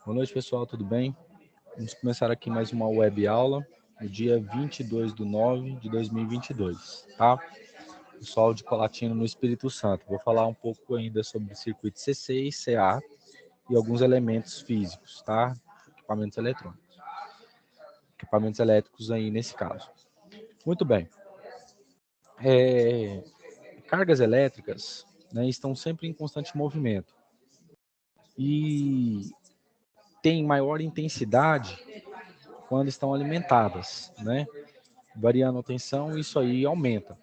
Boa noite, pessoal, tudo bem? Vamos começar aqui mais uma web aula, no dia 22/9/2022, tá? Pessoal de Colatina, no Espírito Santo. Vou falar um pouco ainda sobre circuito CC e CA e alguns elementos físicos, tá? Equipamentos eletrônicos. Equipamentos elétricos aí nesse caso. Muito bem. Cargas elétricas, né, estão sempre em constante movimento. E tem maior intensidade quando estão alimentadas, né? Variando a tensão, isso aí aumenta.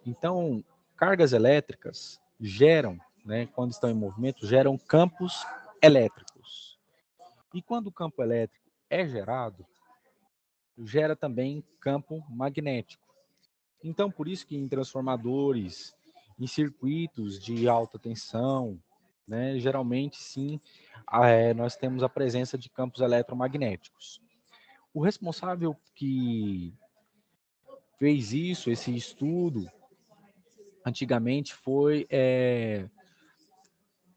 Então, cargas elétricas geram, né, quando estão em movimento, geram campos elétricos. E quando o campo elétrico é gerado, gera também campo magnético. Então, por isso que em transformadores, em circuitos de alta tensão, né, geralmente sim, nós temos a presença de campos eletromagnéticos. O responsável que fez isso, esse estudo, antigamente foi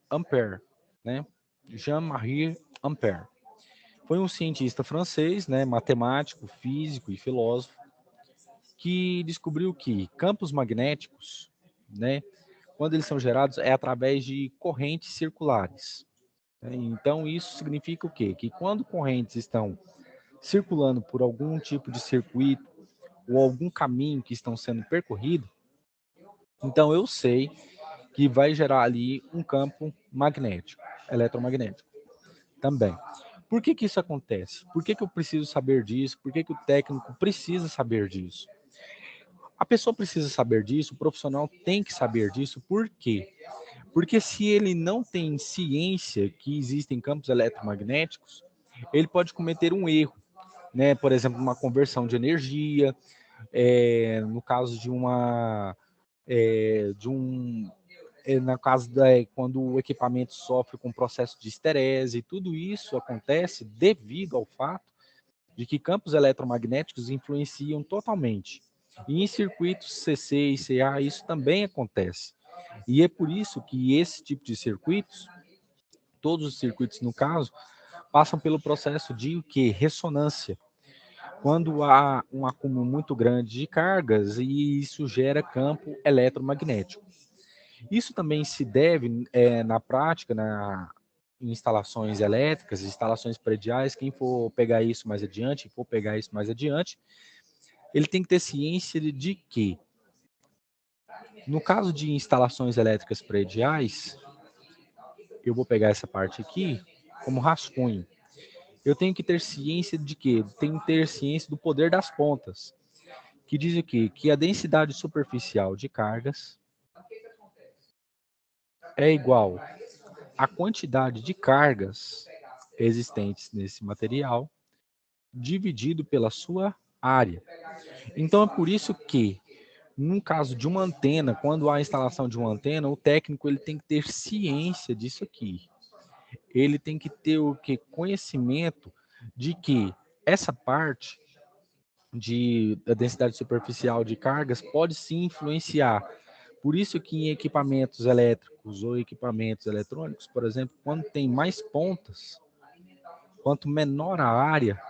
Ampère, né? Jean-Marie Ampère. Foi um cientista francês, né, matemático, físico e filósofo, que descobriu que campos magnéticos, né, quando eles são gerados, é através de correntes circulares. Então, isso significa o quê? Que quando correntes estão circulando por algum tipo de circuito ou algum caminho que estão sendo percorrido, então eu sei que vai gerar ali um campo magnético, eletromagnético também. Por que isso acontece? Por que eu preciso saber disso? Por que o técnico precisa saber disso? A pessoa precisa saber disso, o profissional tem que saber disso. Por quê? Porque se ele não tem ciência que existem campos eletromagnéticos, ele pode cometer um erro, né? Por exemplo, uma conversão de energia, no caso de na caso quando o equipamento sofre com processo de esterese, tudo isso acontece devido ao fato de que campos eletromagnéticos influenciam totalmente. E em circuitos CC e CA isso também acontece. E é por isso que esse tipo de circuitos, todos os circuitos no caso, passam pelo processo de o quê? Ressonância. Quando há um acúmulo muito grande de cargas e isso gera campo eletromagnético. Isso também se deve, na prática, em instalações elétricas, instalações prediais, quem for pegar isso mais adiante, ele tem que ter ciência de que, no caso de instalações elétricas prediais, eu vou pegar essa parte aqui como rascunho. Eu tenho que ter ciência de quê? Tenho que ter ciência do poder das pontas, que diz o quê? Que a densidade superficial de cargas é igual à quantidade de cargas existentes nesse material dividido pela sua área. Então é por isso que, no caso de uma antena, quando há a instalação de uma antena, o técnico ele tem que ter ciência disso aqui. Ele tem que ter o que? Conhecimento de que essa parte da densidade superficial de cargas pode sim influenciar. Por isso que em equipamentos elétricos ou equipamentos eletrônicos, por exemplo, quando tem mais pontas, quanto menor a área,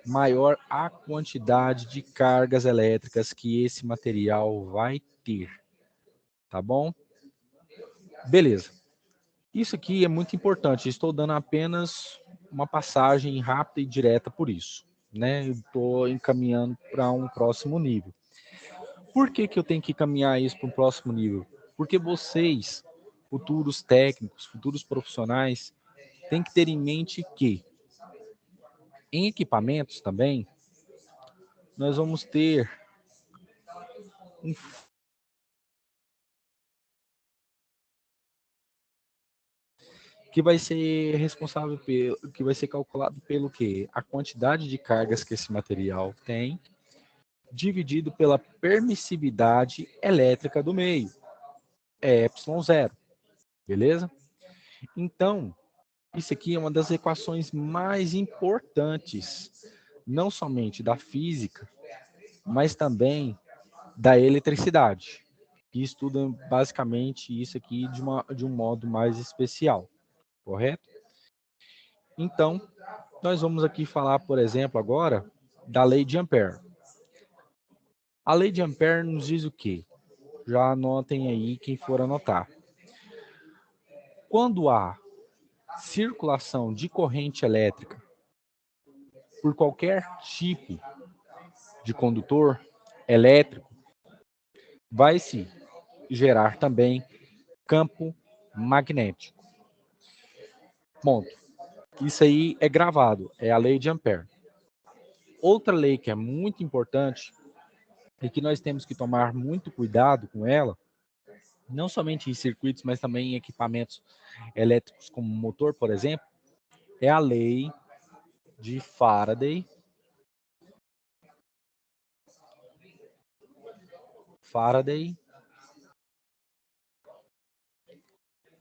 maior a quantidade de cargas elétricas que esse material vai ter. Tá bom? Beleza. Isso aqui é muito importante. Estou dando apenas uma passagem rápida e direta por isso, né? Estou encaminhando para um próximo nível. Por que eu tenho que caminhar isso para um próximo nível? Porque vocês, futuros técnicos, futuros profissionais, têm que ter em mente que em equipamentos também, nós vamos ter um que vai ser responsável pelo, que vai ser calculado pelo quê? A quantidade de cargas que esse material tem, dividido pela permissividade elétrica do meio, é ε0, beleza? Então, isso aqui é uma das equações mais importantes, não somente da física, mas também da eletricidade, que estuda basicamente isso aqui de um modo mais especial, correto? Então, nós vamos aqui falar, por exemplo, agora da lei de Ampère. A lei de Ampère nos diz o quê? Já anotem aí quem for anotar. Quando há circulação de corrente elétrica por qualquer tipo de condutor elétrico, vai se gerar também campo magnético. Ponto. Isso aí é gravado, é a lei de Ampère. Outra lei que é muito importante e que nós temos que tomar muito cuidado com ela, não somente em circuitos, mas também em equipamentos elétricos como motor, por exemplo, é a lei de Faraday.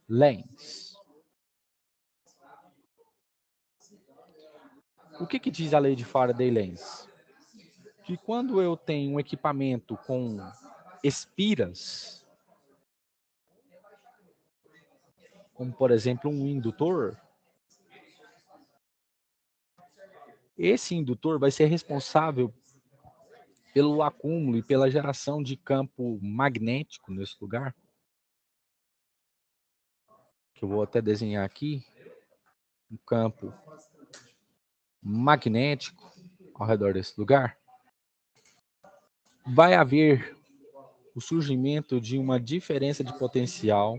Lenz. O que diz a lei de Faraday-Lenz? Que quando eu tenho um equipamento com espiras, como por exemplo um indutor, esse indutor vai ser responsável pelo acúmulo e pela geração de campo magnético nesse lugar, que eu vou até desenhar aqui, um campo magnético ao redor desse lugar. Vai haver o surgimento de uma diferença de potencial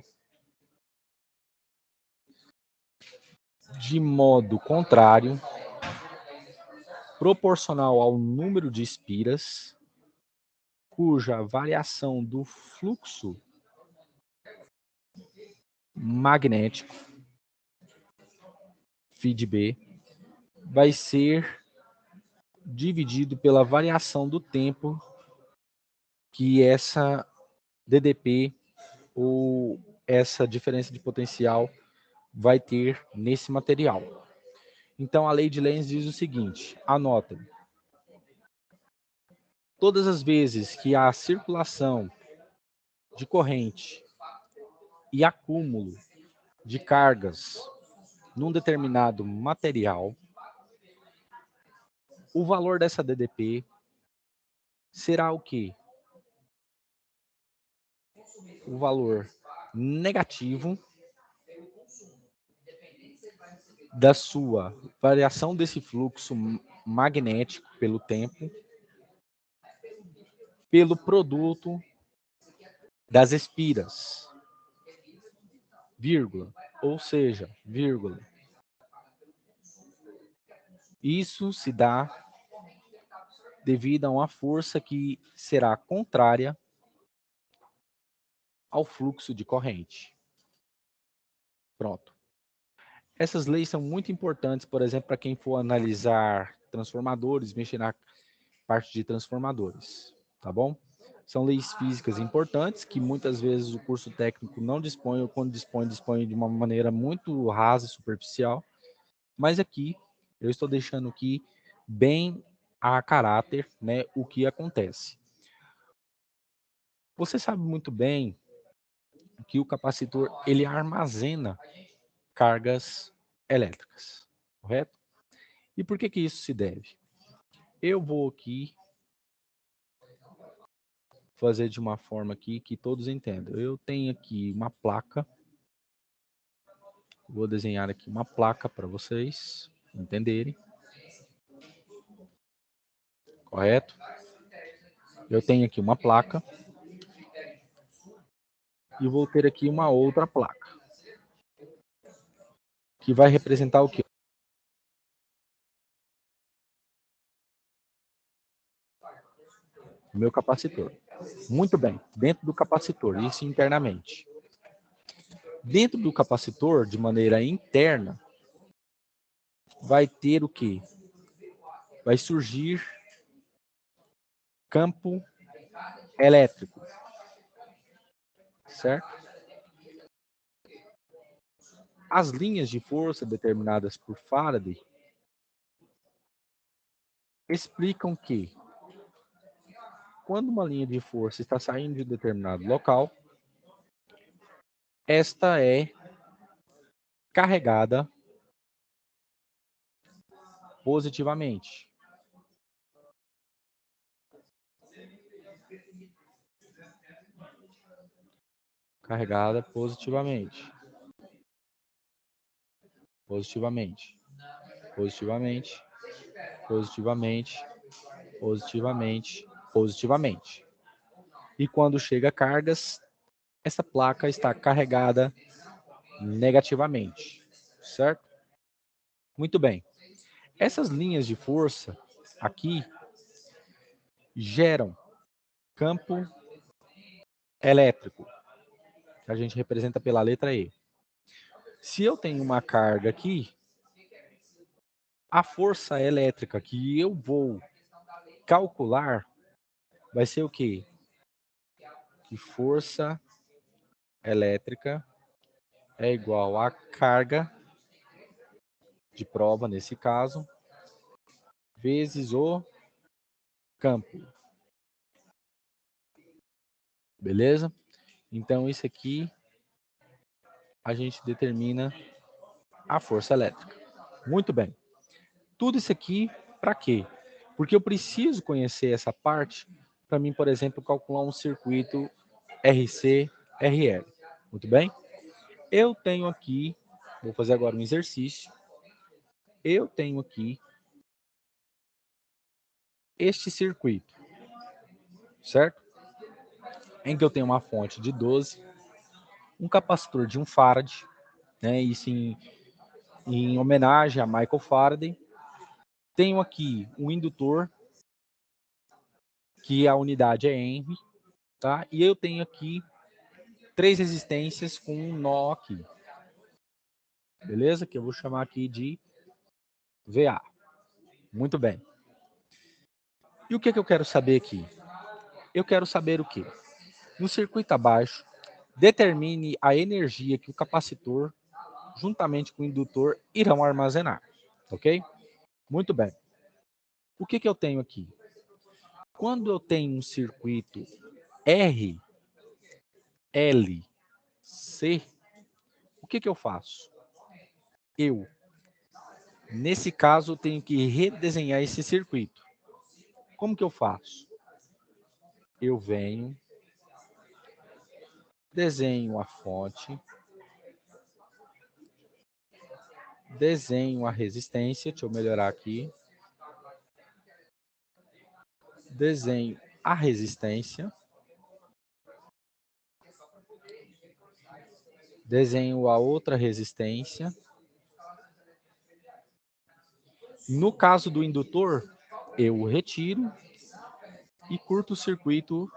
de modo contrário, proporcional ao número de espiras, cuja variação do fluxo magnético, φB, vai ser dividido pela variação do tempo que essa DDP ou essa diferença de potencial vai ter nesse material. Então, a lei de Lenz diz o seguinte, anotem. Todas as vezes que há circulação de corrente e acúmulo de cargas num determinado material, o valor dessa DDP será o quê? O valor negativo da sua variação desse fluxo magnético pelo tempo, pelo produto das espiras, vírgula, ou seja, vírgula. Isso se dá devido a uma força que será contrária ao fluxo de corrente. Pronto. Essas leis são muito importantes, por exemplo, para quem for analisar transformadores, mexer na parte de transformadores, tá bom? São leis físicas importantes que muitas vezes o curso técnico não dispõe, ou quando dispõe de uma maneira muito rasa e superficial, mas aqui eu estou deixando aqui bem a caráter, né, o que acontece. Você sabe muito bem que o capacitor ele armazena cargas elétricas, correto? E por que isso se deve? Eu vou aqui fazer de uma forma aqui que todos entendam. Eu tenho aqui uma placa, vou desenhar aqui uma placa para vocês entenderem, correto? Eu tenho aqui uma placa e vou ter aqui uma outra placa, que vai representar o quê? O meu capacitor. Muito bem, dentro do capacitor, isso internamente. Dentro do capacitor, de maneira interna, vai ter o quê? Vai surgir campo elétrico, certo? As linhas de força determinadas por Faraday explicam que, quando uma linha de força está saindo de um determinado local, esta é carregada positivamente. Carregada positivamente. Positivamente. Positivamente. Positivamente. Positivamente. Positivamente. E quando chega cargas, essa placa está carregada negativamente, certo? Muito bem. Essas linhas de força aqui geram campo elétrico, que a gente representa pela letra E. Se eu tenho uma carga aqui, a força elétrica que eu vou calcular vai ser o quê? Que força elétrica é igual a carga de prova, nesse caso, vezes o campo. Beleza? Então, isso aqui a gente determina a força elétrica. Muito bem. Tudo isso aqui para quê? Porque eu preciso conhecer essa parte para mim, por exemplo, calcular um circuito RC-RL. Muito bem? Eu tenho aqui, vou fazer agora um exercício. Eu tenho aqui este circuito, certo? Em que eu tenho uma fonte de 12, um capacitor de 1 farad, né? Isso em homenagem a Michael Faraday. Tenho aqui um indutor, que a unidade é Henry, tá? E eu tenho aqui 3 resistências com um nó aqui. Beleza? Que eu vou chamar aqui de VA. Muito bem. E o que eu quero saber aqui? Eu quero saber o quê? No circuito abaixo, determine a energia que o capacitor, juntamente com o indutor, irão armazenar. Ok? Muito bem. O que eu tenho aqui? Quando eu tenho um circuito R, L, C, o que eu faço? Nesse caso, eu tenho que redesenhar esse circuito. Como que eu faço? Eu venho, desenho a fonte, desenho a resistência, deixa eu melhorar aqui. Desenho a resistência. Desenho a outra resistência. No caso do indutor, eu retiro e curto o circuito.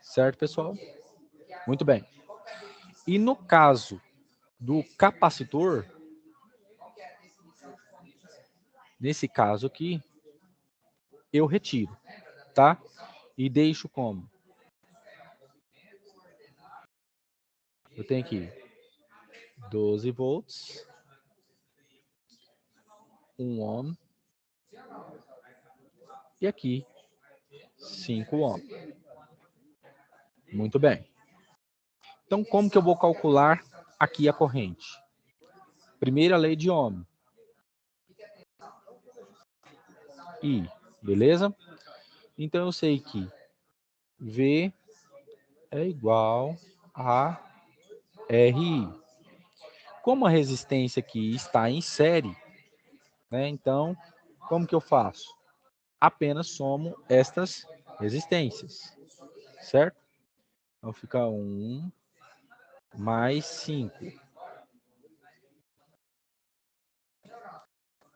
Certo, pessoal? Muito bem. E no caso do capacitor, nesse caso aqui, eu retiro, tá? E deixo como? Eu tenho aqui 12 volts, 1 ohm, e aqui 5 ohm. Muito bem. Então, como que eu vou calcular aqui a corrente? Primeira lei de Ohm. I, beleza? Então, eu sei que V é igual a RI. Como a resistência aqui está em série, né? Então, como que eu faço? Apenas somo estas resistências, certo? Então, fica 1 mais 5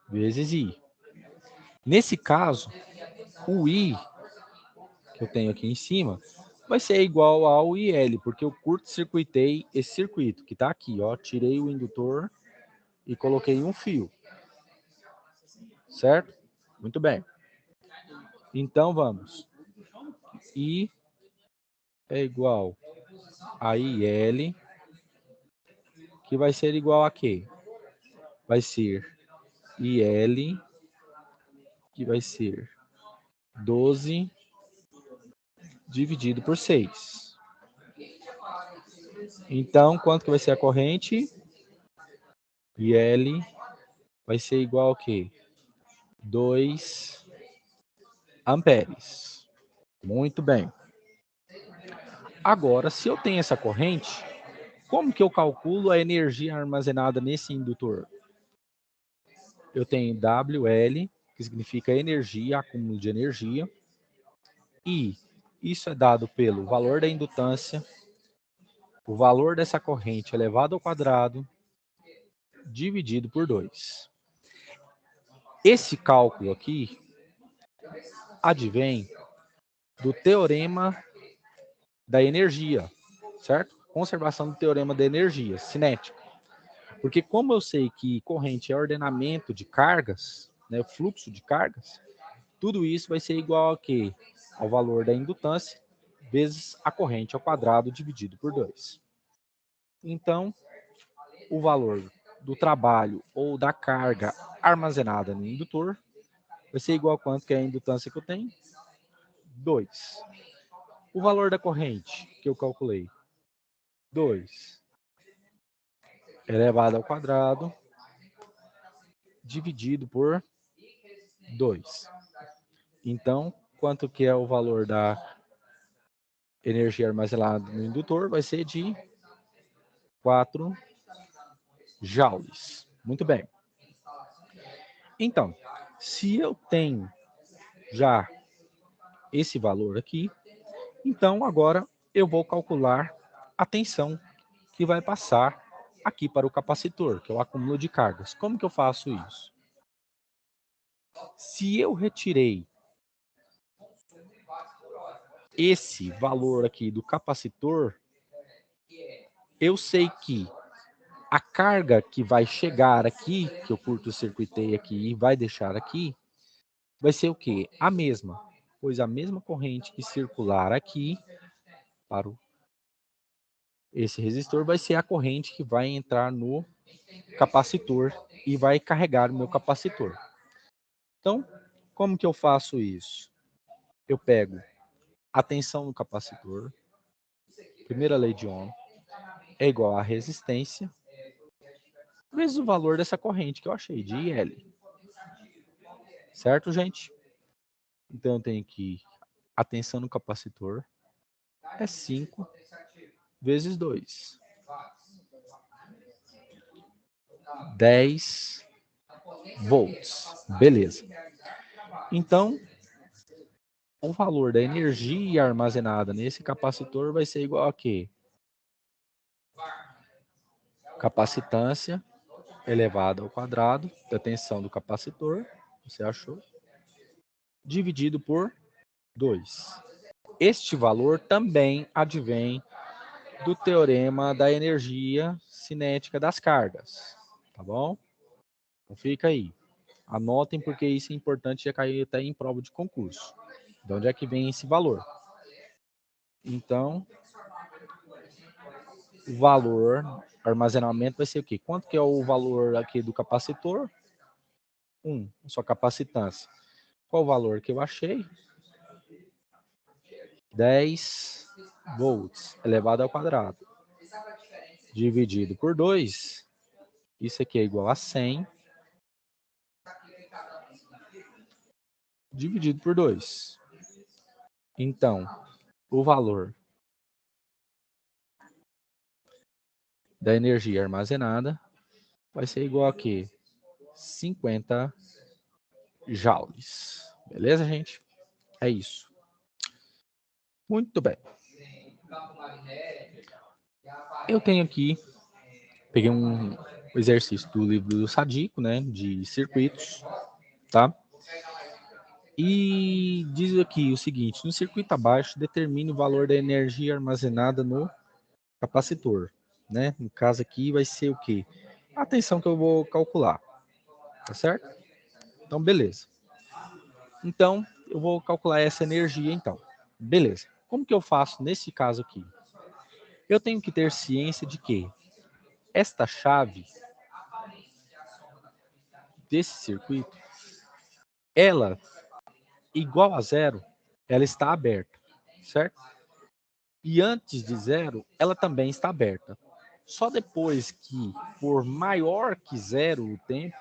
vezes I. Nesse caso, o I que eu tenho aqui em cima vai ser igual ao IL, porque eu curto-circuitei esse circuito, que está aqui, ó. Tirei o indutor e coloquei um fio. Certo? Muito bem. Então, vamos. I é igual a IL, que vai ser igual a quê? Vai ser IL, que vai ser 12 dividido por 6. Então, quanto que vai ser a corrente? IL vai ser igual ao quê? 2 amperes. Muito bem. Agora, se eu tenho essa corrente, como que eu calculo a energia armazenada nesse indutor? Eu tenho WL, que significa energia, acúmulo de energia, e isso é dado pelo valor da indutância, o valor dessa corrente elevado ao quadrado, dividido por 2. Esse cálculo aqui advém do teorema da energia, certo? Conservação do teorema da energia cinética. Porque como eu sei que corrente é ordenamento de cargas, né, fluxo de cargas, tudo isso vai ser igual a quê? Ao valor da indutância vezes a corrente ao quadrado dividido por 2. Então, o valor do trabalho ou da carga armazenada no indutor vai ser igual a quanto que é a indutância que eu tenho? 2. O valor da corrente que eu calculei? 2 elevado ao quadrado dividido por 2. Então, quanto que é o valor da energia armazenada no indutor? Vai ser de 4 joules. Muito bem. Então, se eu tenho já esse valor aqui, então agora eu vou calcular a tensão que vai passar aqui para o capacitor, que é o acúmulo de cargas. Como que eu faço isso? Se eu retirei esse valor aqui do capacitor, eu sei que a carga que vai chegar aqui, que eu curto-circuitei aqui e vai deixar aqui, vai ser o quê? A mesma, pois a mesma corrente que circular aqui para esse resistor vai ser a corrente que vai entrar no capacitor e vai carregar o meu capacitor. Então, como que eu faço isso? Eu pego a tensão no capacitor, primeira lei de Ohm, é igual a resistência, vezes o valor dessa corrente que eu achei, de IL. Certo, gente? Então, eu tenho que a tensão no capacitor é 5 vezes 2. 10 volts. Beleza. Então, o valor da energia armazenada nesse capacitor vai ser igual a quê? Capacitância elevada ao quadrado da tensão do capacitor, você achou, dividido por 2. Este valor também advém do teorema da energia cinética das cargas, tá bom? Então fica aí. Anotem porque isso é importante, já caiu até em prova de concurso. De onde é que vem esse valor? Então, o valor, armazenamento vai ser o quê? Quanto que é o valor aqui do capacitor? 1, sua capacitância. Qual o valor que eu achei? 10 volts elevado ao quadrado. Dividido por 2, isso aqui é igual a 100 dividido por 2. Então, o valor da energia armazenada vai ser igual a quê? 50 joules. Beleza, gente? É isso. Muito bem. Eu tenho aqui, peguei um exercício do livro do Sadico, né, de circuitos, tá? E diz aqui o seguinte: no circuito abaixo, determine o valor da energia armazenada no capacitor, né? No caso aqui vai ser o quê? A tensão que eu vou calcular, tá certo? Então, beleza. Então, eu vou calcular essa energia, então. Beleza. Como que eu faço nesse caso aqui? Eu tenho que ter ciência de que esta chave desse circuito, ela, igual a zero, ela está aberta, certo? E antes de 0, ela também está aberta. Só depois que for maior que 0 o tempo,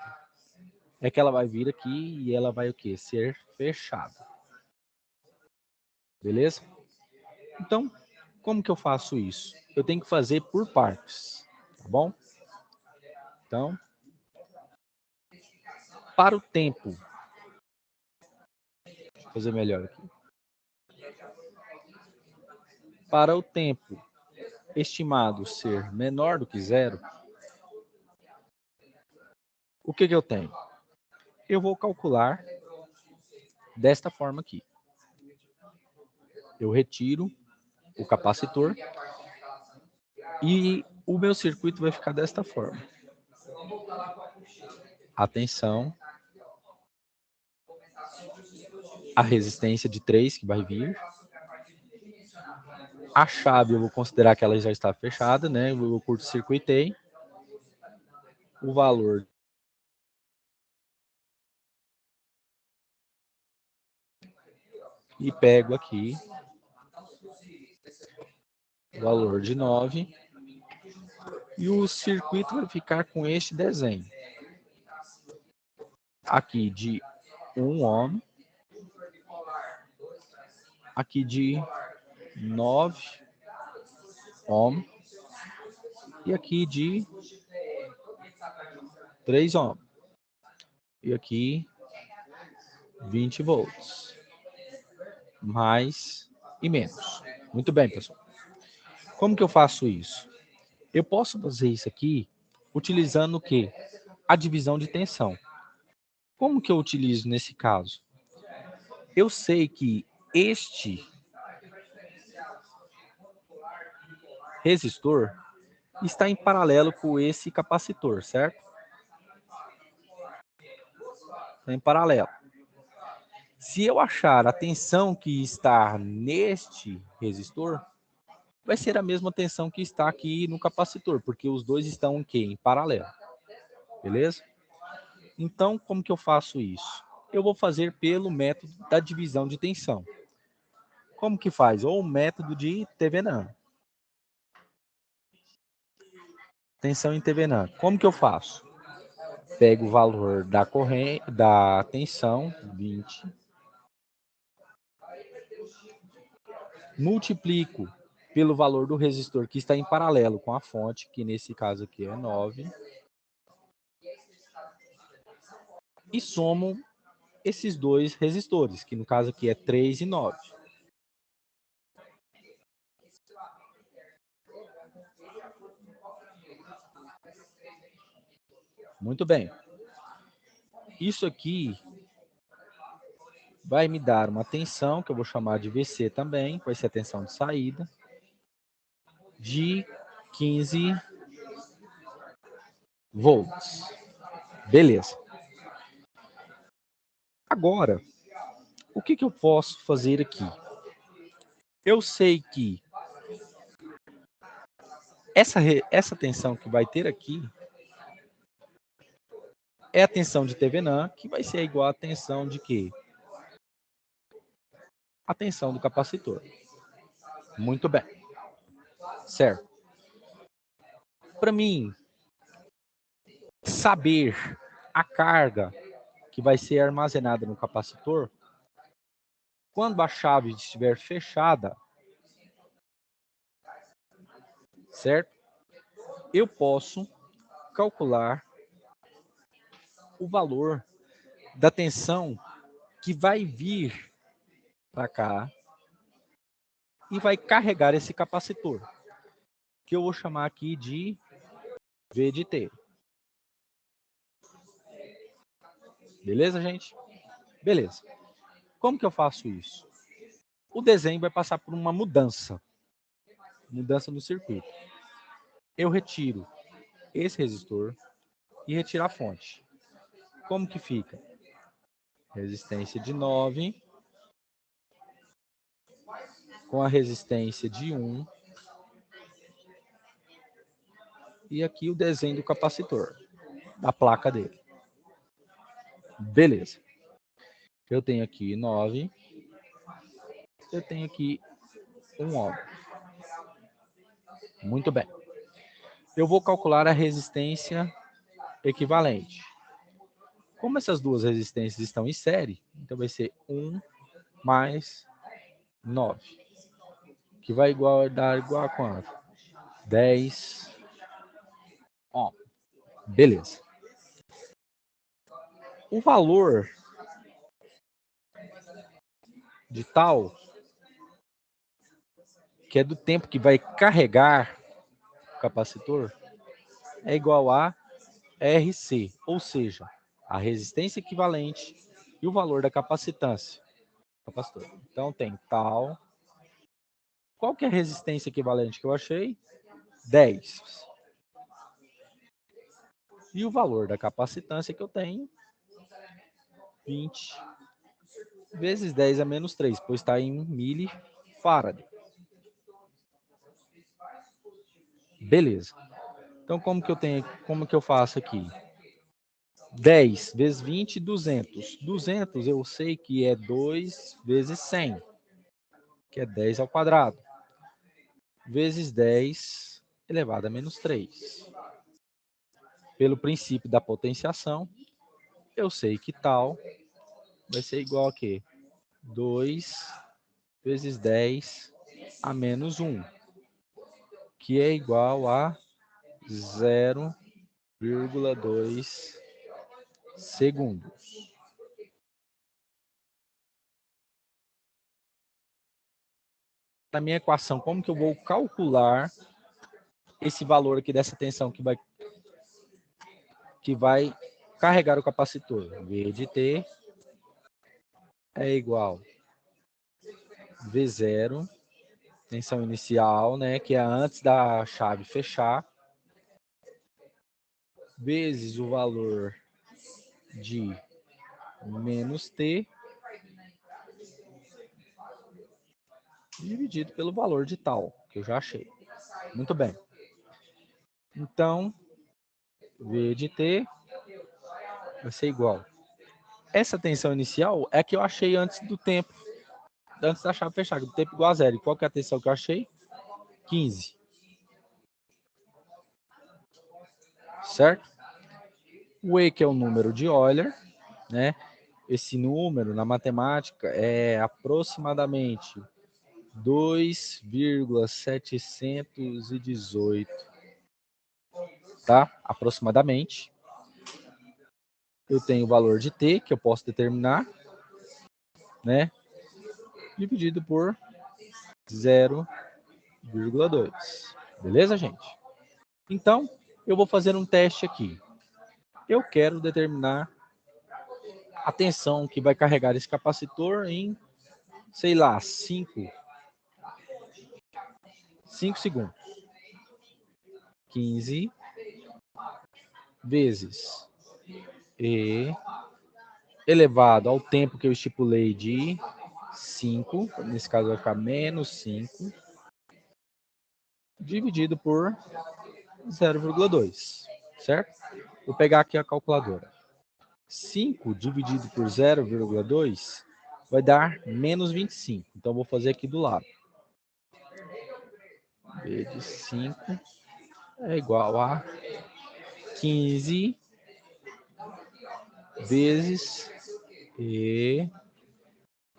é que ela vai vir aqui e ela vai o quê? Ser fechada. Beleza? Então, como que eu faço isso? Eu tenho que fazer por partes, tá bom? Então, para o tempo, deixa eu fazer melhor aqui. Para o tempo estimado ser menor do que 0, o que eu tenho? Eu vou calcular desta forma aqui. Eu retiro o capacitor e o meu circuito vai ficar desta forma. Atenção, a resistência de 3 que vai vir. A chave eu vou considerar que ela já está fechada, né? Eu curto-circuitei. O valor e pego aqui o valor de 9 e o circuito vai ficar com este desenho. Aqui de 1 ohm, aqui de 9 ohm e aqui de 3 ohm. E aqui 20 volts. Mais e menos. Muito bem, pessoal. Como que eu faço isso? Eu posso fazer isso aqui utilizando o quê? A divisão de tensão. Como que eu utilizo nesse caso? Eu sei que este resistor está em paralelo com esse capacitor, certo? Está em paralelo. Se eu achar a tensão que está neste resistor, vai ser a mesma tensão que está aqui no capacitor, porque os dois estão em quê? Em paralelo. Beleza? Então, como que eu faço isso? Eu vou fazer pelo método da divisão de tensão. Como que faz? Ou o método de Thevenin. Tensão em Thevenin. Como que eu faço? Pego o valor da corrente, da tensão, 20, multiplico pelo valor do resistor que está em paralelo com a fonte, que nesse caso aqui é 9, e somo esses dois resistores, que no caso aqui é 3 e 9. Muito bem. Isso aqui vai me dar uma tensão, que eu vou chamar de VC também, vai ser a tensão de saída, de 15 volts. Beleza. Agora, o que eu posso fazer aqui? Eu sei que essa tensão que vai ter aqui é a tensão de Thevenin, que vai ser igual à tensão de quê? A tensão do capacitor. Muito bem. Certo. Para mim saber a carga que vai ser armazenada no capacitor, quando a chave estiver fechada, certo? Eu posso calcular o valor da tensão que vai vir para cá e vai carregar esse capacitor, que eu vou chamar aqui de V de T. Beleza, gente? Beleza. Como que eu faço isso? O desenho vai passar por uma mudança no circuito. Eu retiro esse resistor e retiro a fonte. Como que fica? Resistência de 9 com a resistência de 1 e aqui o desenho do capacitor, da placa dele. Beleza. Eu tenho aqui 9, eu tenho aqui 1 ohm. Muito bem. Eu vou calcular a resistência equivalente. Como essas duas resistências estão em série, então vai ser 1 mais 9, que vai dar igual a quanto? 10 ohm. Beleza. O valor de tal, que é do tempo que vai carregar o capacitor, é igual a RC, ou seja, a resistência equivalente e o valor da capacitância. Capacitor. Então tem tal. Qual que é a resistência equivalente que eu achei? 10. E o valor da capacitância que eu tenho? 20 vezes 10 a menos 3, pois está em milifarad. Beleza. Então como que eu faço aqui? 10 vezes 20, 200. 200 eu sei que é 2 vezes 100, que é 10 ao quadrado, vezes 10 elevado a menos 3. Pelo princípio da potenciação, eu sei que tal vai ser igual a quê? 2 vezes 10 a menos 1, que é igual a 0,2 segundos. Na minha equação, como que eu vou calcular esse valor aqui dessa tensão que vai carregar o capacitor? V de T é igual a V0, tensão inicial, né, que é antes da chave fechar, vezes o valor de menos T, dividido pelo valor de tal, que eu já achei. Muito bem. Então, V de T vai ser igual. Essa tensão inicial é a que eu achei antes do tempo, antes da chave fechar, do tempo igual a zero. E qual que é a tensão que eu achei? 15. Certo? O E, que é o número de Euler, né? Esse número, na matemática, é aproximadamente 2,718, tá? Aproximadamente. Eu tenho o valor de T, que eu posso determinar, né? Dividido por 0,2. Beleza, gente? Então, eu vou fazer um teste aqui. Eu quero determinar a tensão que vai carregar esse capacitor em, sei lá, 5 segundos. 15 vezes E elevado ao tempo que eu estipulei de 5, nesse caso vai ficar menos 5, dividido por 0,2, certo? Vou pegar aqui a calculadora. 5 dividido por 0,2 vai dar menos 25. Então, vou fazer aqui do lado. V de 5 é igual a 15 vezes E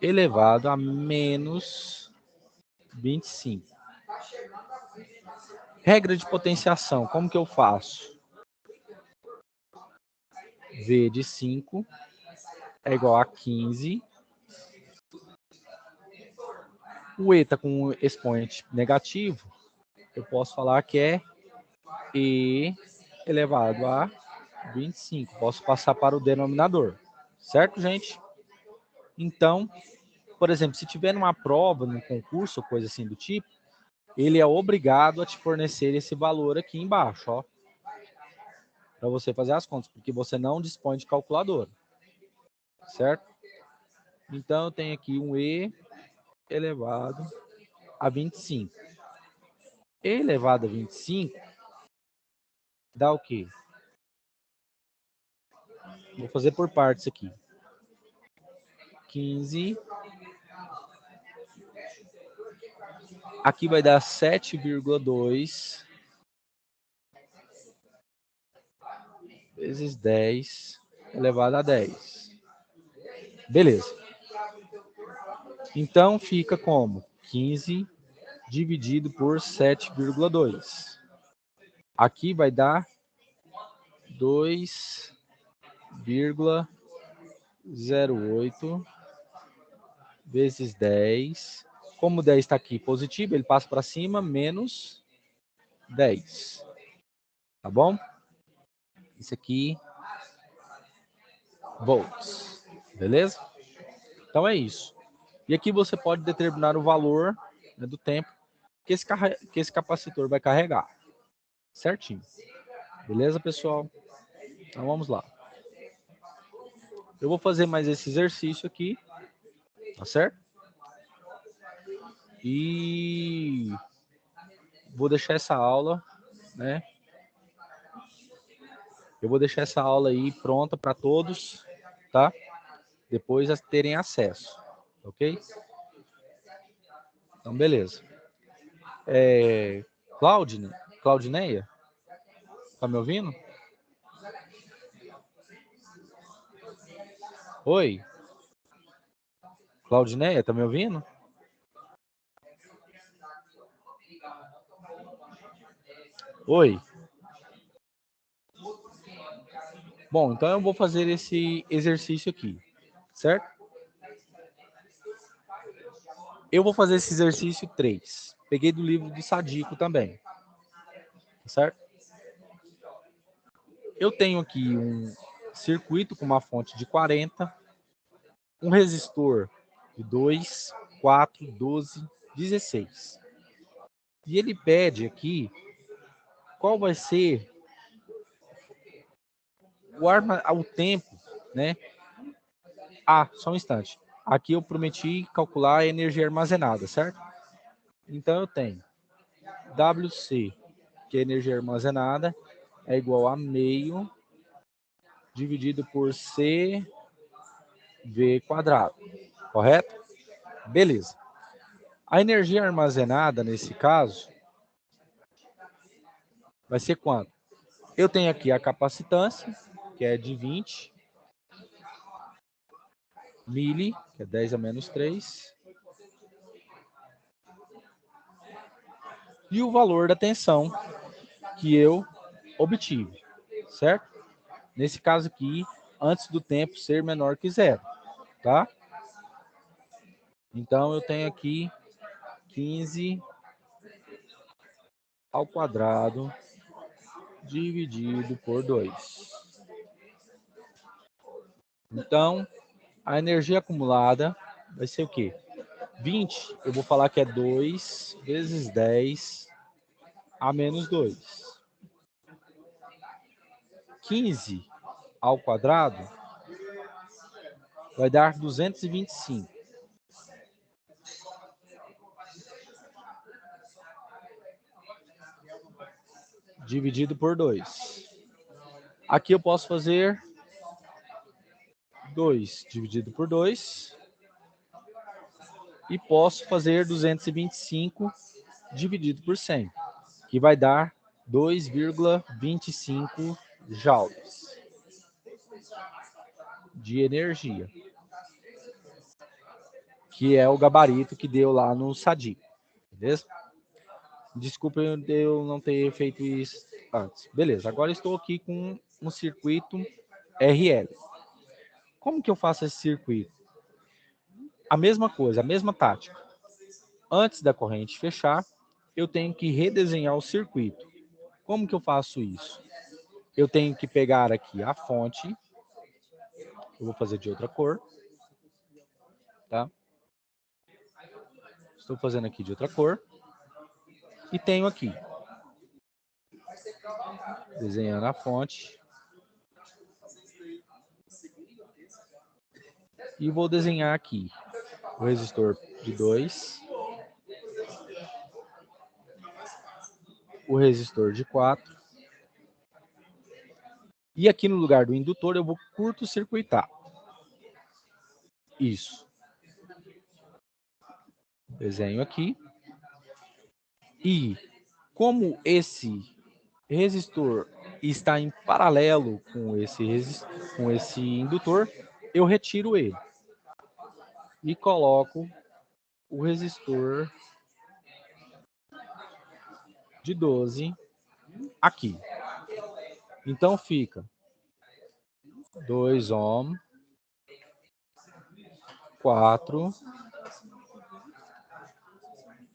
elevado a menos 25. Regra de potenciação, como que eu faço? V de 5 é igual a 15. O E está com um expoente negativo. Eu posso falar que é E elevado a 25. Posso passar para o denominador. Certo, gente? Então, por exemplo, se tiver numa prova, num concurso, ou coisa assim do tipo, ele é obrigado a te fornecer esse valor aqui embaixo, ó, para você fazer as contas, porque você não dispõe de calculadora. Certo? Então, eu tenho aqui um E elevado a 25. E elevado a 25 dá o quê? Vou fazer por partes aqui. 15 Aqui vai dar 7,2 vezes 10 elevado a 10. Beleza. Então, fica como? 15 dividido por 7,2. Aqui vai dar 2,08 vezes 10. Como 10 está aqui positivo, ele passa para cima, menos 10. Tá bom? Isso aqui, volts. Beleza? Então é isso. E aqui você pode determinar o valor, né, do tempo que esse capacitor vai carregar. Certinho. Beleza, pessoal? Então vamos lá. Eu vou fazer mais esse exercício aqui. Tá certo? E vou deixar essa aula, né? Eu vou deixar essa aula aí pronta para todos, tá? Depois a terem acesso, ok? Então, beleza. Claudineia, tá me ouvindo? Oi? Claudineia, tá me ouvindo? Oi? Bom, então eu vou fazer esse exercício aqui, certo? Eu vou fazer esse exercício 3. Peguei do livro do Sadico também, certo? Eu tenho aqui um circuito com uma fonte de 40, um resistor de 2, 4, 12, 16. E ele pede aqui qual vai ser o tempo, né? Ah, só um instante. Aqui eu prometi calcular a energia armazenada, certo? Então eu tenho WC, que é energia armazenada, é igual a meio dividido por CV quadrado, correto? Beleza. A energia armazenada, nesse caso, vai ser quanto? Eu tenho aqui a capacitância, que é de 20 mili, que é 10 a menos 3, e o valor da tensão que eu obtive, certo? Nesse caso aqui, antes do tempo ser menor que zero, tá? Então, eu tenho aqui 15 ao quadrado dividido por 2. Então, a energia acumulada vai ser o quê? 20, eu vou falar que é 2 vezes 10 a menos 2. 15 ao quadrado vai dar 225. Dividido por 2. Aqui eu posso fazer 2 dividido por 2. E posso fazer 225 dividido por 100, que vai dar 2,25 joules de energia, que é o gabarito que deu lá no Sadico, beleza? Desculpa eu não ter feito isso antes. Beleza, agora estou aqui com um circuito RL. Como que eu faço esse circuito? A mesma coisa, a mesma tática. Antes da corrente fechar, eu tenho que redesenhar o circuito. Como que eu faço isso? Eu tenho que pegar aqui a fonte, eu vou fazer de outra cor, tá? Estou fazendo aqui de outra cor. E tenho aqui, desenhando a fonte. E vou desenhar aqui o resistor de 2, o resistor de 4. E aqui no lugar do indutor eu vou curto-circuitar. Isso. Desenho aqui. E como esse resistor está em paralelo com esse indutor, eu retiro ele e coloco o resistor de 12 aqui. Então fica 2 ohm, 4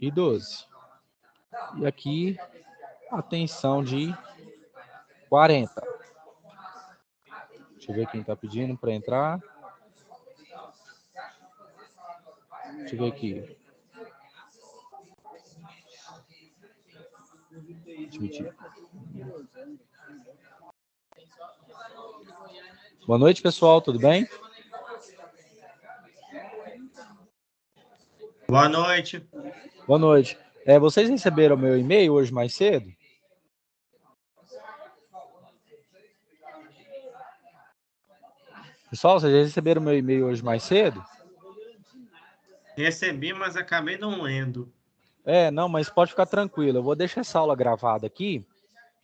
e 12. E aqui a tensão de 40. Deixa eu ver quem está pedindo para entrar. Deixa eu ver aqui. Admitir. Boa noite, pessoal. Tudo bem? Boa noite. Boa noite. Vocês receberam meu e-mail hoje mais cedo? Pessoal, vocês receberam meu e-mail hoje mais cedo? Recebi, mas acabei não lendo. Não, mas pode ficar tranquilo. Eu vou deixar essa aula gravada aqui.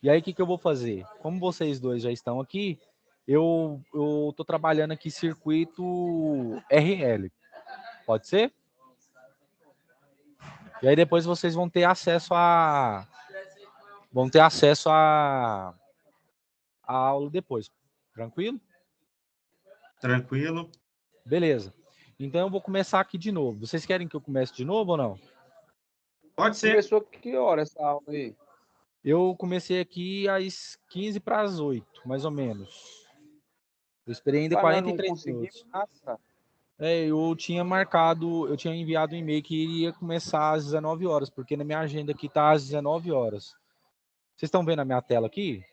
E aí, o que eu vou fazer? Como vocês dois já estão aqui, eu estou trabalhando aqui circuito RL. Pode ser? E aí depois vocês vão ter acesso a aula depois. Tranquilo? Tranquilo. Beleza. Então eu vou começar aqui de novo. Vocês querem que eu comece de novo ou não? Pode ser. Começou que hora essa aula aí? Eu comecei aqui às 15 para as 8, mais ou menos. Eu esperei ainda 43 minutos. Eu tinha enviado um e-mail que iria começar às 19 horas, porque na minha agenda aqui está às 19 horas. Vocês estão vendo a minha tela aqui?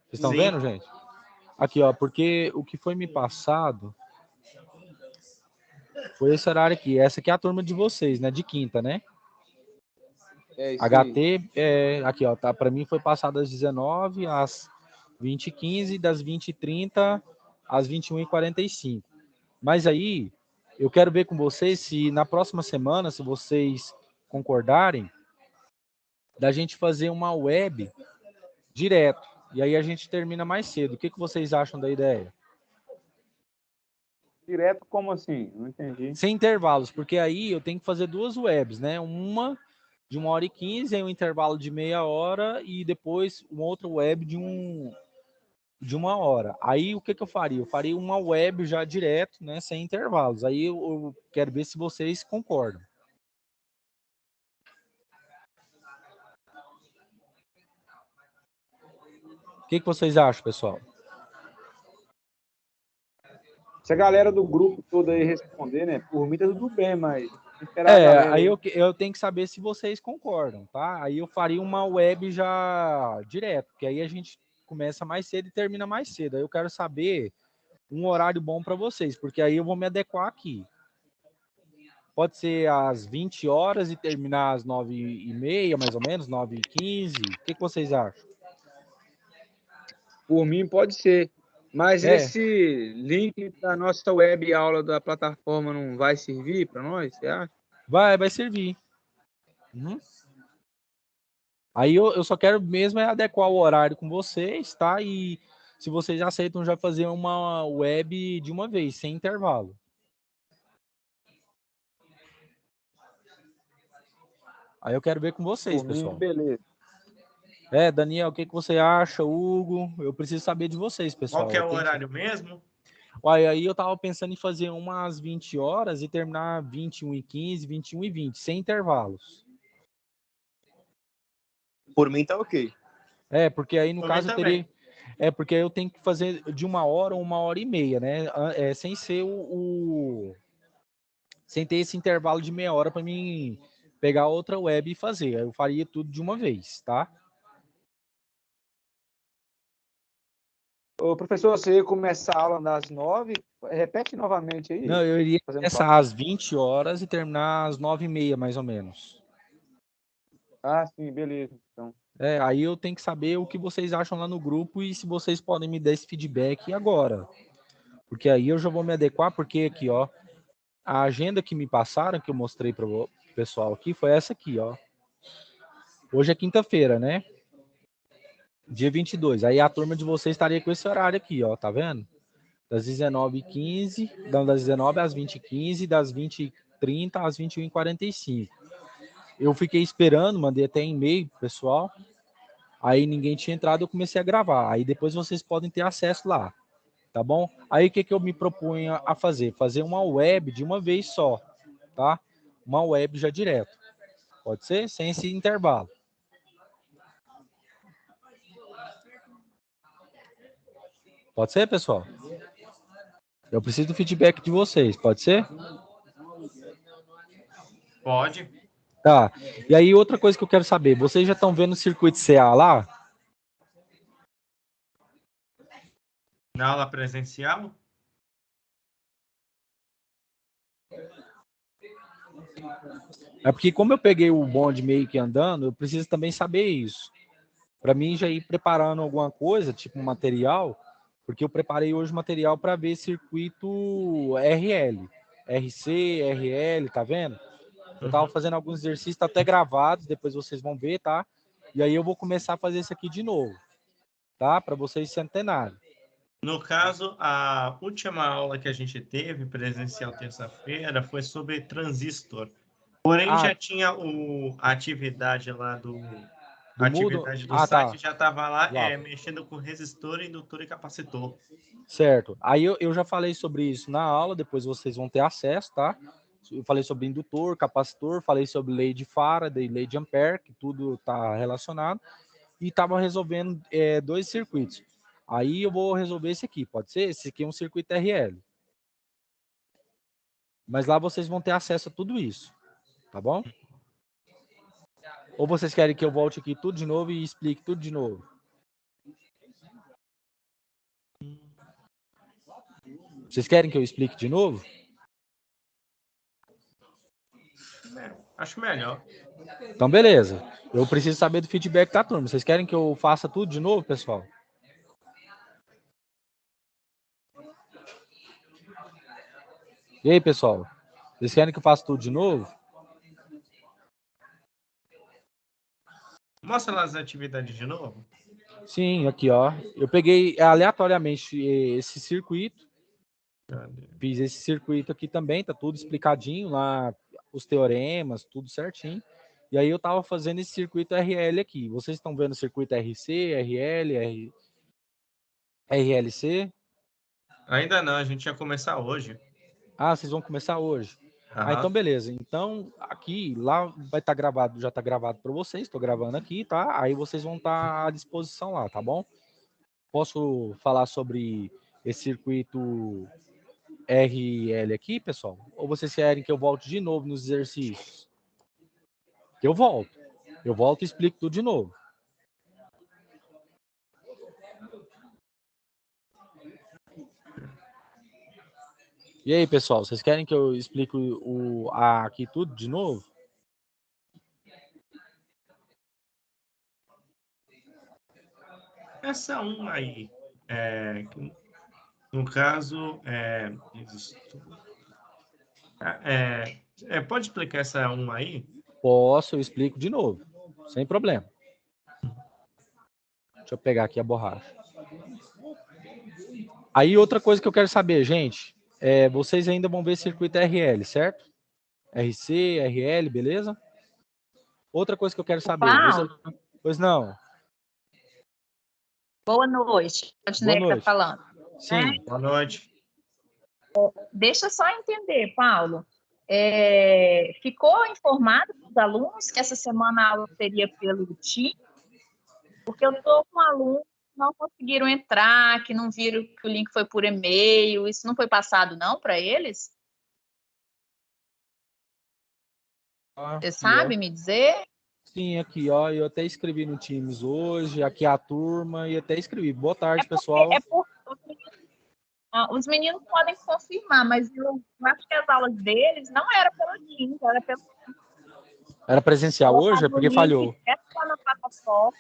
Vocês estão vendo, gente? Aqui, ó, porque o que foi me passado foi esse horário aqui. Essa aqui é a turma de vocês, né? De quinta, né? HT, aqui, ó, tá, para mim foi passado às 19, às 20h15, das 20h30 às 21h45. Mas aí, eu quero ver com vocês se na próxima semana, se vocês concordarem, da gente fazer uma web direto. E aí a gente termina mais cedo. O que vocês acham da ideia? Direto como assim? Não entendi. Sem intervalos, porque aí eu tenho que fazer duas webs, né? Uma de 1h15, aí um intervalo de meia hora e depois uma outra web de 1 hora. Aí o que eu faria? Eu faria uma web já direto, né? Sem intervalos. Aí eu quero ver se vocês concordam. O que vocês acham, pessoal? Se a galera do grupo toda aí responder, né? Por mim tá tudo bem, mas... Aí eu tenho que saber se vocês concordam, tá? Aí eu faria uma web já direto, porque aí a gente começa mais cedo e termina mais cedo. Aí eu quero saber um horário bom para vocês, porque aí eu vou me adequar aqui. Pode ser às 20 horas e terminar às 9h30, mais ou menos, 9h15. O que vocês acham? Por mim pode ser. Mas esse link da nossa web aula da plataforma não vai servir para nós, você acha? Vai servir. Uhum. Aí eu só quero mesmo adequar o horário com vocês, tá? E se vocês aceitam já fazer uma web de uma vez, sem intervalo. Aí eu quero ver com vocês, pessoal. Beleza. Daniel, o que você acha? Hugo, eu preciso saber de vocês, pessoal. Qual que é o horário mesmo? Aí eu tava pensando em fazer umas 20 horas e terminar 21h15, 21h20, sem intervalos. Por mim tá ok. Porque aí no caso eu teria... porque eu tenho que fazer de 1 hora ou 1h30, né? Sem ser sem ter esse intervalo de meia hora para mim pegar outra web e fazer. Eu faria tudo de uma vez, tá? Ô, professor, você ia começar a aula das 9? Repete novamente aí. Não, eu iria começar às 20 horas e terminar às 9h30, mais ou menos. Ah, sim, beleza. Então. Aí eu tenho que saber o que vocês acham lá no grupo e se vocês podem me dar esse feedback agora. Porque aí eu já vou me adequar, porque aqui, ó, a agenda que me passaram, que eu mostrei para o pessoal aqui, foi essa aqui, ó. Hoje é quinta-feira, né? Dia 22. Aí a turma de vocês estaria com esse horário aqui, ó, tá vendo? Das 19h15, das 19 às 20h15, das 20h30 às 21h45. Eu fiquei esperando, mandei até e-mail pro pessoal, aí ninguém tinha entrado, eu comecei a gravar. Aí depois vocês podem ter acesso lá, tá bom? Aí o que eu me propunha a fazer? Fazer uma web de uma vez só, tá? Uma web já direto. Pode ser? Sem esse intervalo. Pode ser, pessoal? Eu preciso do feedback de vocês, pode ser? Pode. Tá. E aí, outra coisa que eu quero saber, vocês já estão vendo o circuito CA lá? Na aula presencial? É porque como eu peguei o bonde meio que andando, eu preciso também saber isso. Para mim já ir preparando alguma coisa, tipo um material, porque eu preparei hoje material para ver circuito RL, RC, RL, tá vendo? Eu tava fazendo alguns exercícios, tá até gravados, depois vocês vão ver, tá? E aí eu vou começar a fazer isso aqui de novo, tá? Para vocês se antenarem. No caso, a última aula que a gente teve, presencial terça-feira, foi sobre transistor. Porém, já tinha a atividade lá a atividade do site, tá. já estava lá, Lá. mexendo com resistor, indutor e capacitor. Certo. Aí eu já falei sobre isso na aula, depois vocês vão ter acesso, tá? Eu falei sobre indutor, capacitor, falei sobre lei de Faraday, lei de Ampere, que tudo está relacionado, e estava resolvendo dois circuitos. Aí eu vou resolver esse aqui, pode ser? Esse aqui é um circuito RL. Mas lá vocês vão ter acesso a tudo isso, tá bom? Ou vocês querem que eu volte aqui tudo de novo e explique tudo de novo? Vocês querem que eu explique de novo? Acho melhor. Então, beleza. Eu preciso saber do feedback da turma. Vocês querem que eu faça tudo de novo, pessoal? E aí, pessoal? Vocês querem que eu faça tudo de novo? Mostra lá as atividades de novo. Sim, aqui, ó. Eu peguei aleatoriamente esse circuito. Fiz esse circuito aqui também, tá tudo explicadinho lá, os teoremas, tudo certinho. E aí eu tava fazendo esse circuito RL aqui. Vocês estão vendo o circuito RC, RL, RLC? Ainda não, a gente ia começar hoje. Ah, vocês vão começar hoje. Ah, então beleza. Então, aqui, lá vai estar gravado, já está gravado para vocês, estou gravando aqui, tá? Aí vocês vão estar à disposição lá, tá bom? Posso falar sobre esse circuito RL aqui, pessoal? Ou vocês querem que eu volte de novo nos exercícios? Eu volto. Eu volto e explico tudo de novo. E aí, pessoal, vocês querem que eu explique aqui tudo de novo? Essa uma aí, no caso, pode explicar essa uma aí? Posso, eu explico de novo, sem problema. Deixa eu pegar aqui a borracha. Aí outra coisa que eu quero saber, gente, vocês ainda vão ver circuito RL, certo? RC, RL, beleza? Outra coisa que eu quero saber. Pois não. Boa noite. Boa noite. Está falando. Sim. Boa noite. Deixa eu só entender, Paulo. Ficou informado para os alunos que essa semana a aula seria pelo Teams? Porque eu estou com alunos que não conseguiram entrar, que não viram que o link foi por e-mail. Isso não foi passado, não, para eles? Você sabe me dizer? Sim, aqui, ó, eu até escrevi no Teams hoje, aqui a turma, e até escrevi. Boa tarde, pessoal. Os meninos podem confirmar, mas eu acho que as aulas deles não eram pelo Teams, era pelo... Era presencial hoje? É porque falhou. Só na plataforma.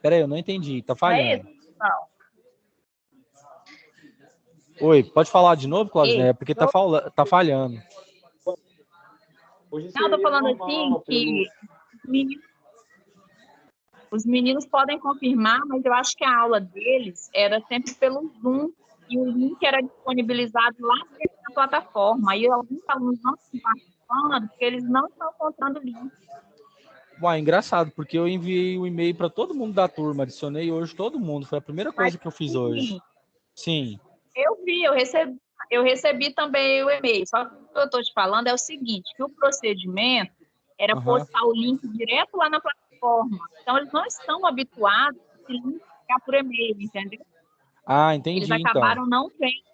Peraí, eu não entendi, tá falhando. É isso, pessoal. Oi, pode falar de novo, Claudinei? Ei, É porque tá falhando. Hoje não, eu tô seria falando assim normal, pelo... que os meninos podem confirmar, mas eu acho que a aula deles era sempre pelo Zoom e o link era disponibilizado lá dentro da plataforma. Aí alguns alunos não estão participando porque eles não estão encontrando o link. Uai, engraçado, porque eu enviei o e-mail para todo mundo da turma, adicionei hoje todo mundo, foi a primeira Mas, coisa que eu fiz hoje. sim, Sim. eu recebi também o e-mail. Só que o que eu estou te falando é o seguinte, que o procedimento era Aham. postar o link direto lá na plataforma. Então, eles não estão habituados a esse link ficar por e-mail, entendeu? Ah, Eles entendi, então. acabaram não vendo.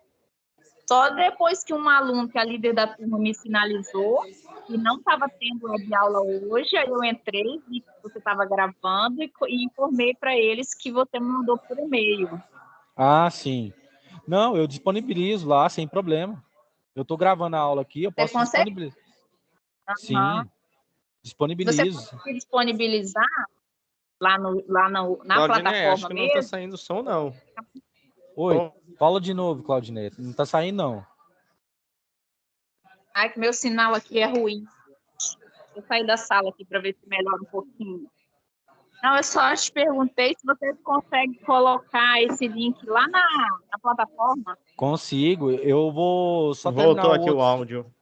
Só depois que um aluno, que é a líder da turma, me sinalizou que não estava tendo web aula hoje, aí eu entrei, vi que você estava gravando e informei para eles que você mandou por e-mail. Ah, sim. Não, eu disponibilizo lá, sem problema. Eu estou gravando a aula aqui, eu Você posso consegue? disponibilizar. Uhum. Sim, Você disponibilizo. consegue disponibilizar na Claudinei, acho plataforma que não tá mesmo? saindo som, não. Oi, fala de novo, Claudinei. Não tá saindo, não. Ai, que meu sinal aqui é ruim. Deixa eu sair da sala aqui para ver se melhora um pouquinho. Não, eu só te perguntei se você consegue colocar esse link lá na plataforma. Consigo. Eu vou só terminar Voltou o aqui o outro. áudio.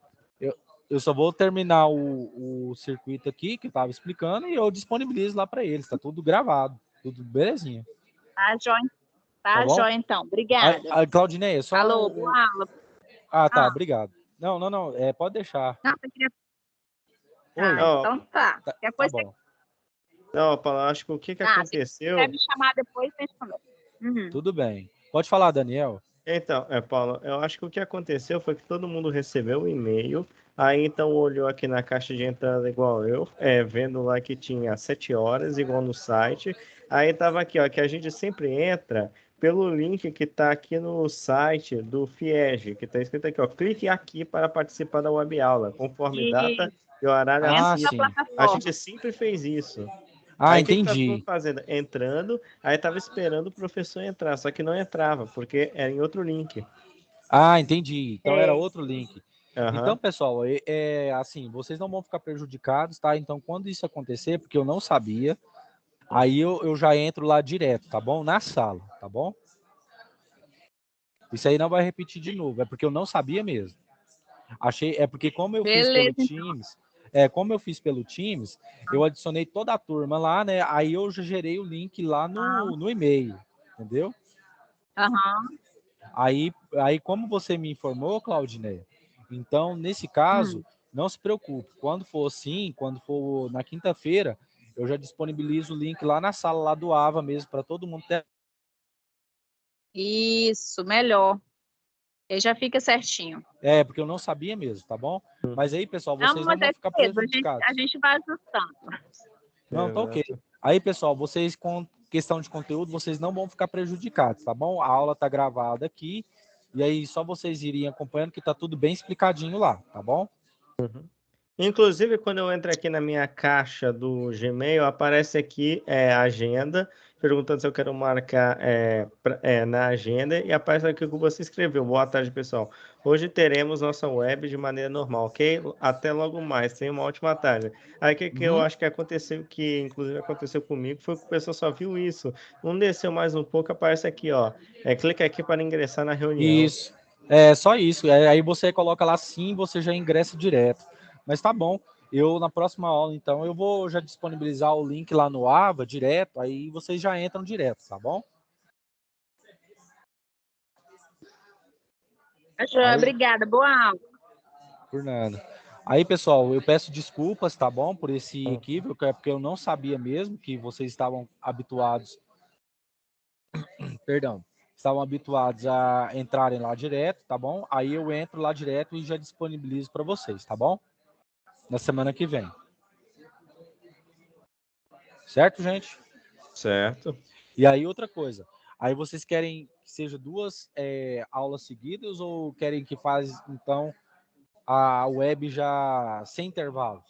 Eu só vou terminar o circuito aqui que eu estava explicando e eu disponibilizo lá para eles. Tá tudo gravado, tudo belezinha. Tá, Joia? Tá Tá, bom? Joia, então. Obrigada. Claudinei, é só Alô, boa aula. Ah, tá, Ah, obrigado. Não, pode deixar. não, você queria... Oi, Ah, Não, então tá. tá Depois você... bom. não, Paulo, acho que o que Ah, se quiser aconteceu. me chamar depois, a gente conversa. Tudo bem. Pode falar, Daniel. Então, Paulo, eu acho que o que aconteceu foi que todo mundo recebeu o e-mail, aí então olhou aqui na caixa de entrada igual eu, vendo lá que tinha 7 horas, igual no site, aí tava aqui, ó, que a gente sempre entra pelo link que está aqui no site do FIEG, que está escrito aqui, ó, clique aqui para participar da web aula, conforme data E e horário dentro Ah, da acima. sim. A plataforma. gente sempre fez isso. Ah, Aí o que tá todo mundo entendi. fazendo? Entrando, aí tava esperando o professor entrar, só que não entrava, porque era em outro link. Ah, entendi. Então era É, outro link. Então, Aham. pessoal, assim, vocês não vão ficar prejudicados, tá? Então, quando isso acontecer, porque eu não sabia, aí eu já entro lá direto, tá bom? Na sala, tá bom? Isso aí não vai repetir de novo, é porque eu não sabia mesmo. É porque como eu fiz pelo beleza. Teams, como eu fiz pelo Teams, eu adicionei toda a turma lá, né? Aí eu já gerei o link lá no e-mail, entendeu? Aham. Aí como você me informou, Claudinei, então nesse caso, não se preocupe. Quando for assim, quando for na quinta-feira, eu já disponibilizo o link lá na sala lá do AVA mesmo para todo mundo ter. Isso, melhor. Aí já fica certinho. Porque eu não sabia mesmo, tá bom? Mas aí, pessoal, Não, vocês não mas vão é ficar cedo, prejudicados. a gente vai ajustando. Não, tá ok. Exato. Aí, pessoal, vocês com questão de conteúdo, vocês não vão ficar prejudicados, tá bom? A aula tá gravada aqui, e aí só vocês irem acompanhando que tá tudo bem explicadinho lá, tá bom? Inclusive, quando eu entro aqui na minha caixa do Gmail, aparece aqui a agenda, perguntando se eu quero marcar na agenda, e aparece aqui o que você escreveu. Boa tarde, pessoal. Hoje teremos nossa web de maneira normal, ok? Até logo mais. Tenha uma ótima tarde. Aí o que eu acho que aconteceu, que inclusive aconteceu comigo, foi que o pessoal só viu isso. Não desceu mais um pouco, aparece aqui, ó. Clica aqui para ingressar na reunião. Isso. É só isso. Aí você coloca lá sim, você já ingressa direto. Mas tá bom. Eu, na próxima aula, então, eu vou já disponibilizar o link lá no AVA direto, aí vocês já entram direto, tá bom? Aí, Obrigada, boa aula. por nada. Aí, pessoal, eu peço desculpas, tá bom, por esse equívoco, é porque eu não sabia mesmo que vocês estavam habituados, estavam habituados a entrarem lá direto, tá bom? Aí eu entro lá direto e já disponibilizo para vocês, tá bom? Na semana que vem. Certo, gente? Certo. E aí, outra coisa. Aí vocês querem que seja duas aulas seguidas ou querem que faz, então, a web já sem intervalos?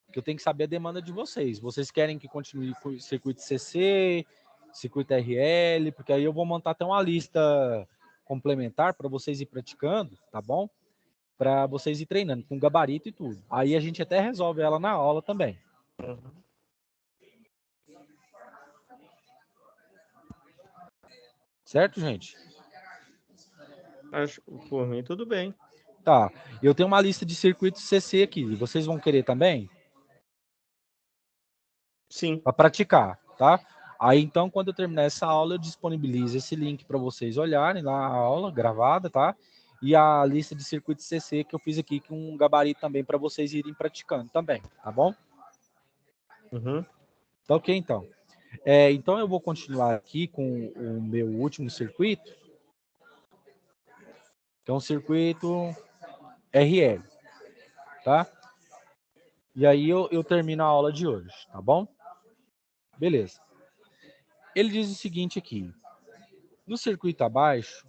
Porque eu tenho que saber a demanda de vocês. Vocês querem que continue com o circuito CC, circuito RL, porque aí eu vou montar até uma lista complementar para vocês ir praticando, tá bom? Para vocês ir treinando com gabarito e tudo. Aí a gente até resolve ela na aula também. Certo, gente? Acho, por mim, tudo bem. Tá. Eu tenho uma lista de circuitos CC aqui. Vocês vão querer também? Sim. Para praticar, tá? Aí, então, quando eu terminar essa aula, eu disponibilizo esse link para vocês olharem lá a aula gravada, tá? E a lista de circuitos CC que eu fiz aqui com um gabarito também para vocês irem praticando também, tá bom? Uhum. Tá ok, então. Então, eu vou continuar aqui com o meu último circuito, que é um circuito RL, tá? E aí eu termino a aula de hoje, tá bom? Beleza. Ele diz o seguinte aqui. No circuito abaixo,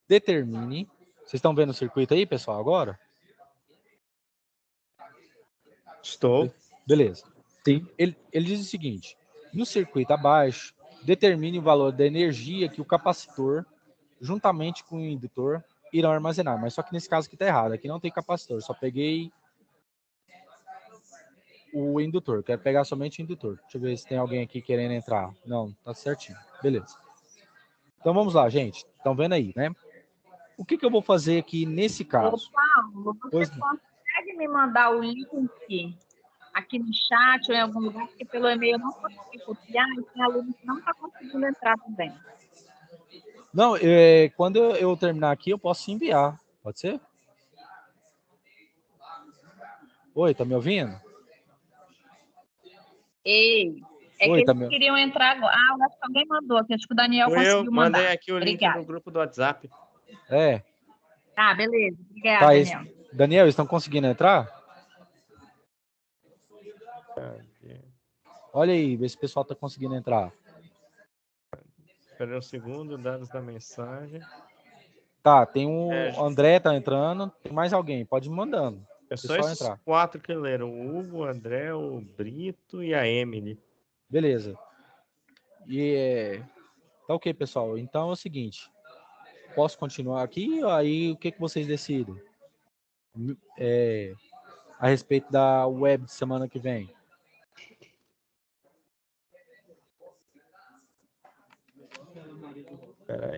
determine... Vocês estão vendo o circuito aí, pessoal, agora? Estou. Beleza. Sim. Ele diz o seguinte. No circuito abaixo, determine o valor da energia que o capacitor, juntamente com o indutor, irão armazenar. Mas só que nesse caso aqui está errado. Aqui não tem capacitor. Só peguei o indutor. Quero pegar somente o indutor. Deixa eu ver se tem alguém aqui querendo entrar. Não, tá certinho. Beleza. Então vamos lá, gente. Estão vendo aí, né? O que eu vou fazer aqui nesse caso? Ô, Paulo, você consegue me mandar o link aqui no chat ou em algum lugar? Porque pelo e-mail eu não consegui copiar e tem aluno que não está conseguindo entrar também. Não, quando eu terminar aqui, eu posso enviar. Pode ser? Oi, tá me ouvindo? Ei, é Oi, que eles queriam entrar agora. Ah, eu acho que alguém mandou aqui. Acho que o Daniel conseguiu mandar. Mandei aqui o link Obrigada. no grupo do WhatsApp. Tá, beleza. Obrigada, Tá, Daniel. Daniel, estão conseguindo entrar? Olha aí, vê se o pessoal tá conseguindo entrar. Espera um segundo, dados da mensagem. Tá, tem o André tá entrando. Tem mais alguém, pode ir mandando. É só esses entrar. 4 que leram. O Hugo, o André, o Brito e a Emily. Beleza. Tá ok, pessoal. Então é o seguinte. Posso continuar aqui? Aí o que vocês decidem? A respeito da web de semana que vem.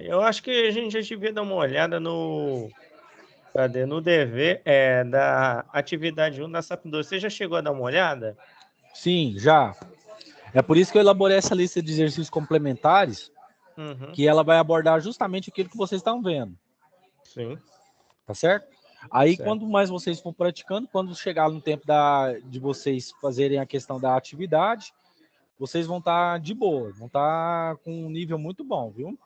Eu acho que a gente já devia dar uma olhada no dever da atividade 1 da SAP 2. Você já chegou a dar uma olhada? Sim, já. É por isso que eu elaborei essa lista de exercícios complementares, que ela vai abordar justamente aquilo que vocês estão vendo. Sim. Tá certo? Aí, Certo. quanto mais vocês for praticando, quando chegar no tempo de vocês fazerem a questão da atividade, vocês vão estar de boa, vão estar com um nível muito bom, viu?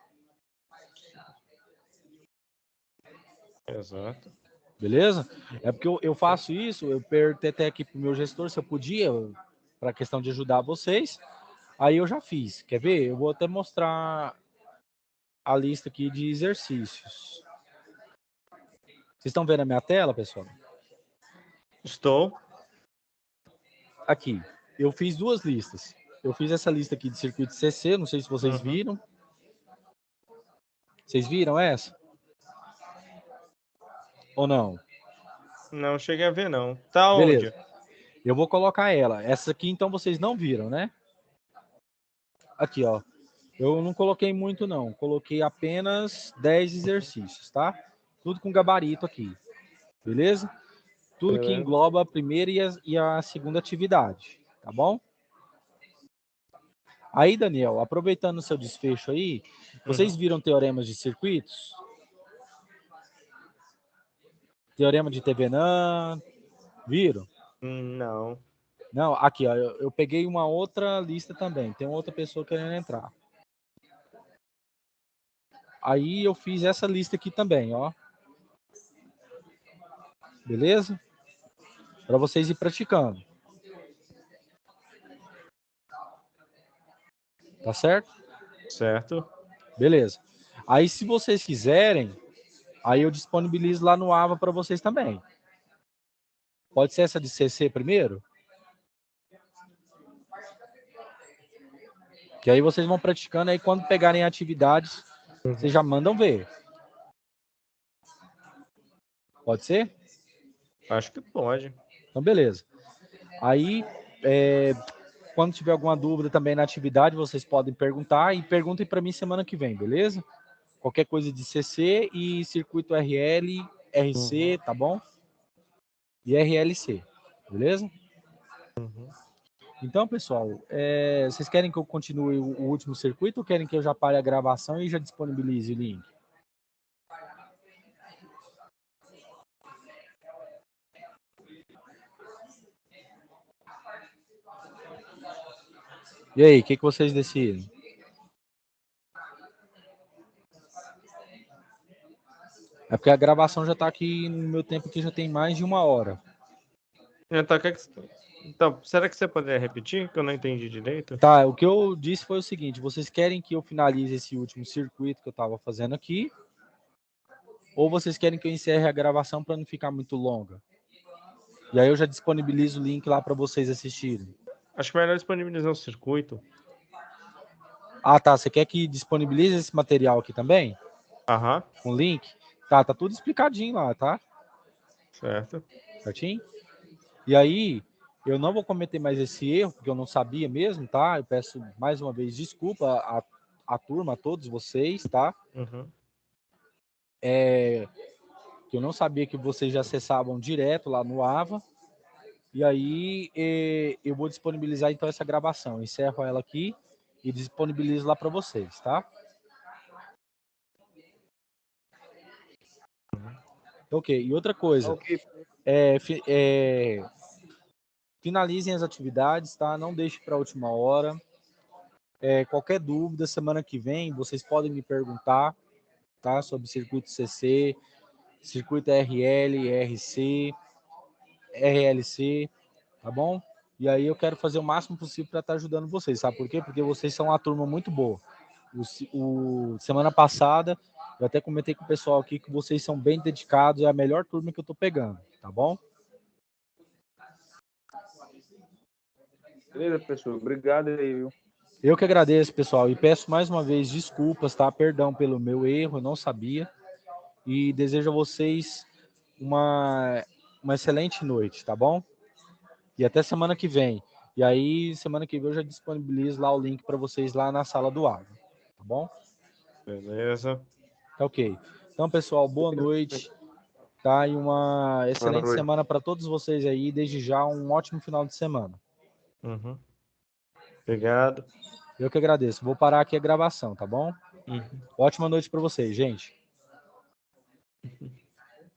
Exato. Beleza? É porque eu faço isso, eu perguntei até aqui pro meu gestor se eu podia, para a questão de ajudar vocês. Aí eu já fiz. Quer ver? Eu vou até mostrar a lista aqui de exercícios. Vocês estão vendo a minha tela, pessoal? Estou. Aqui. Eu fiz duas listas. Eu fiz essa lista aqui de circuito CC, não sei se vocês viram. Vocês viram essa? Ou não? Não cheguei a ver, não. Tá Beleza. onde? Eu vou colocar ela. Essa aqui, então, vocês não viram, né? Aqui, ó. Eu não coloquei muito, não. Coloquei apenas 10 exercícios, tá? Tudo com gabarito aqui. Beleza? Tudo que engloba a primeira e a segunda atividade. Tá bom? Aí, Daniel, aproveitando o seu desfecho aí, vocês viram teoremas de circuitos? Teorema de Thevenin, viram? Não. Não, aqui, ó, eu peguei uma outra lista também. Tem outra pessoa querendo entrar. Aí eu fiz essa lista aqui também, ó. Beleza? Para vocês ir praticando. Tá certo? Certo. Beleza. Aí, se vocês quiserem, aí eu disponibilizo lá no AVA para vocês também. Pode ser essa de CC primeiro? Que aí vocês vão praticando, aí quando pegarem atividades, vocês já mandam ver. Pode ser? Acho que pode. Então, beleza. Aí, quando tiver alguma dúvida também na atividade, vocês podem perguntar e perguntem para mim semana que vem, beleza? Qualquer coisa de CC e circuito RL, RC, tá bom? E RLC, beleza? Então, pessoal, vocês querem que eu continue o último circuito ou querem que eu já pare a gravação e já disponibilize o link? E aí, o que vocês decidem? É porque a gravação já está aqui no meu tempo, que já tem mais de 1 hora. Então, será que você poderia repetir? Que eu não entendi direito. Tá, o que eu disse foi o seguinte: vocês querem que eu finalize esse último circuito que eu estava fazendo aqui? Ou vocês querem que eu encerre a gravação para não ficar muito longa? E aí eu já disponibilizo o link lá para vocês assistirem. Acho que é melhor disponibilizar o circuito. Ah, tá. Você quer que disponibilize esse material aqui também? Aham. Com link? Tá tudo explicadinho lá, tá? Certo. Certinho? E aí, eu não vou cometer mais esse erro, porque eu não sabia mesmo, tá? Eu peço mais uma vez desculpa à turma, a todos vocês, tá? Que eu não sabia que vocês já acessavam direto lá no AVA. E aí, eu vou disponibilizar então essa gravação. Encerro ela aqui e disponibilizo lá para vocês, tá? Ok, e outra coisa, finalizem as atividades, tá? Não deixe para a última hora. Qualquer dúvida, semana que vem, vocês podem me perguntar, tá? Sobre circuito CC, circuito RL, RC, RLC, tá bom? E aí eu quero fazer o máximo possível para estar ajudando vocês, sabe por quê? Porque vocês são uma turma muito boa. Semana passada, eu até comentei com o pessoal aqui que vocês são bem dedicados, é a melhor turma que eu tô pegando, tá bom? Beleza, professor. Obrigado aí, viu? Eu que agradeço, pessoal, e peço mais uma vez desculpas, tá? Perdão pelo meu erro, eu não sabia. E desejo a vocês uma excelente noite, tá bom? E até semana que vem. E aí, semana que vem eu já disponibilizo lá o link para vocês lá na sala do Água, tá bom? Beleza. Tá ok. Então, pessoal, boa noite, tá? E uma excelente semana para todos vocês aí. Desde já, um ótimo final de semana. Obrigado. Eu que agradeço. Vou parar aqui a gravação, tá bom? Ótima noite para vocês, gente.